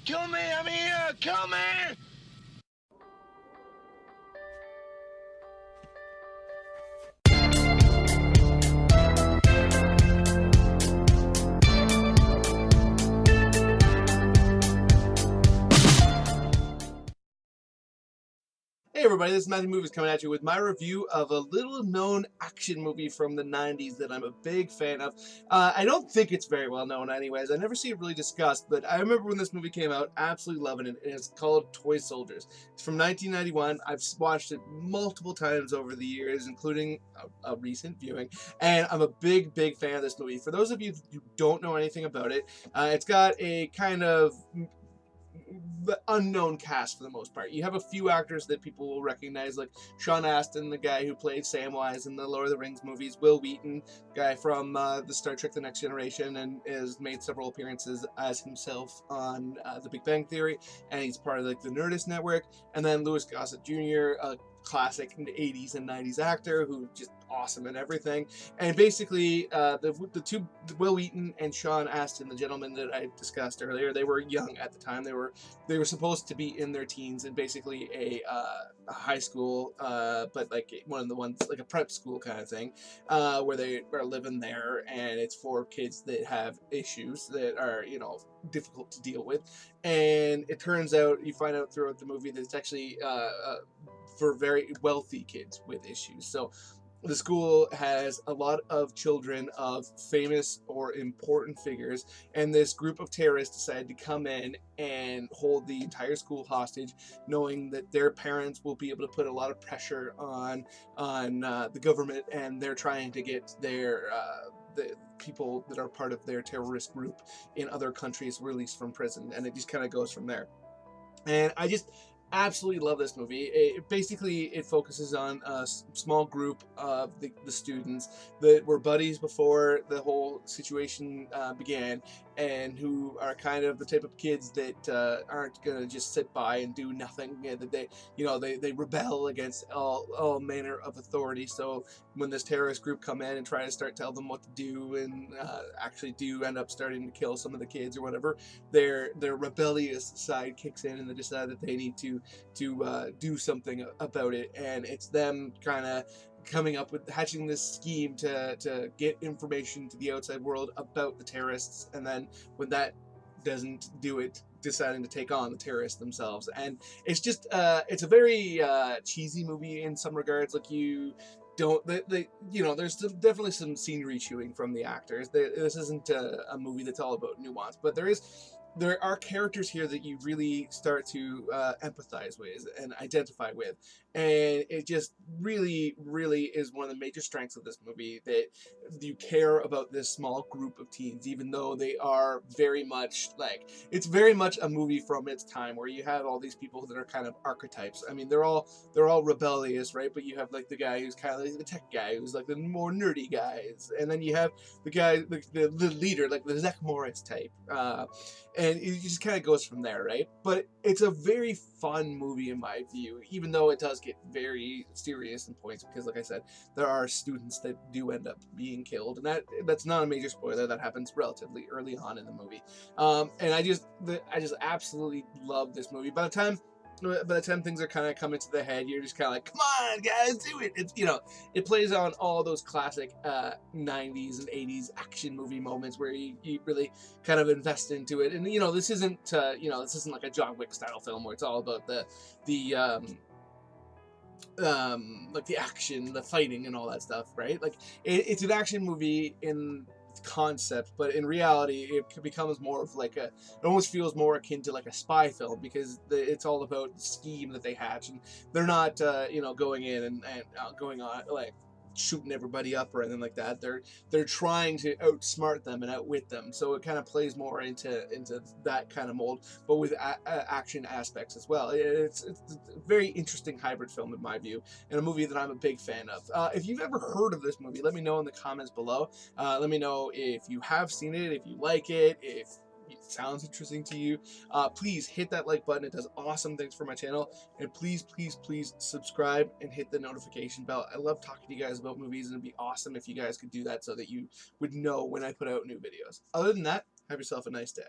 Kill me! I'm here! Kill me! Hey everybody, this is Matthew Movies coming at you with my review of a little-known action movie from the 90s that I'm a big fan of. I don't think it's very well known anyways. I never see it really discussed, but I remember when this movie came out, absolutely loving it, and it's called Toy Soldiers. It's from 1991. I've watched it multiple times over the years, including a recent viewing, and I'm a big fan of this movie. For those of you who don't know anything about it, it's got a kind of the unknown cast for the most part. You have a few actors that people will recognize, like Sean Astin, the guy who played Samwise in the Lord of the Rings movies, Will Wheaton, guy from the Star Trek The Next Generation, and has made several appearances as himself on The Big Bang Theory, and he's part of like the Nerdist Network, and then Louis Gossett Jr., a classic 80s and 90s actor who just awesome and everything. And basically the two, Will Wheaton and Sean Astin, the gentleman that I discussed earlier, they were young at the time. They were supposed to be in their teens in basically a high school, but like one of the ones like a prep school kind of thing, where they are living there, and it's for kids that have issues that are, you know, difficult to deal with. And it turns out, you find out throughout the movie, that it's actually for very wealthy kids with issues. So the school has a lot of children of famous or important figures, and this group of terrorists decided to come in and hold the entire school hostage, knowing that their parents will be able to put a lot of pressure on the government, and they're trying to get their the people that are part of their terrorist group in other countries released from prison, and it just kind of goes from there. And I just absolutely love this movie. It focuses on a small group of the students that were buddies before the whole situation began, and who are kind of the type of kids that aren't gonna just sit by and do nothing. That they rebel against all manner of authority. So when this terrorist group come in and try to start tell them what to do, and actually do end up starting to kill some of the kids or whatever, their rebellious side kicks in, and they decide that they need to do something about it. And it's them kind of coming up with hatching this scheme to get information to the outside world about the terrorists, and then when that doesn't do it, deciding to take on the terrorists themselves. And it's just it's a very cheesy movie in some regards. Like, you don't there's definitely some scenery chewing from the actors. This isn't a movie that's all about nuance, but there are characters here that you really start to empathize with and identify with, and it just really is one of the major strengths of this movie, that you care about this small group of teens, even though they are very much like, it's very much a movie from its time, where you have all these people that are kind of archetypes. I mean, they're all rebellious, right? But you have like the guy who's kind of like the tech guy, who's like the more nerdy guys, and then you have the guy, the leader, like the Zach Morris type, and it just kind of goes from there, right? But it's a very fun movie in my view, even though it does get very serious in points, because like I said, there are students that do end up being killed, and that's not a major spoiler. That happens relatively early on in the movie. And I just absolutely love this movie. By the time things are kind of coming to the head, you're just kind of like, come on guys, do it. It's, it plays on all those classic 90s and 80s action movie moments where you really kind of invest into it. And this isn't like a John Wick style film where it's all about the like the action, the fighting, and all that stuff, right? Like, it's an action movie in concept, but in reality it becomes more of like it almost feels more akin to like a spy film, because it's all about the scheme that they hatch, and they're not going in and going on like shooting everybody up or anything like that. They're trying to outsmart them and outwit them, so it kind of plays more into that kind of mold, but with action aspects as well. It's a very interesting hybrid film in my view, and a movie that I'm a big fan of. If you've ever heard of this movie, let me know in the comments below. Let me know if you have seen it, if you like it, if it sounds interesting to you. Please hit that like button. It does awesome things for my channel. And please subscribe and hit the notification bell. I love talking to you guys about movies, and it'd be awesome if you guys could do that so that you would know when I put out new videos. Other than that, have yourself a nice day.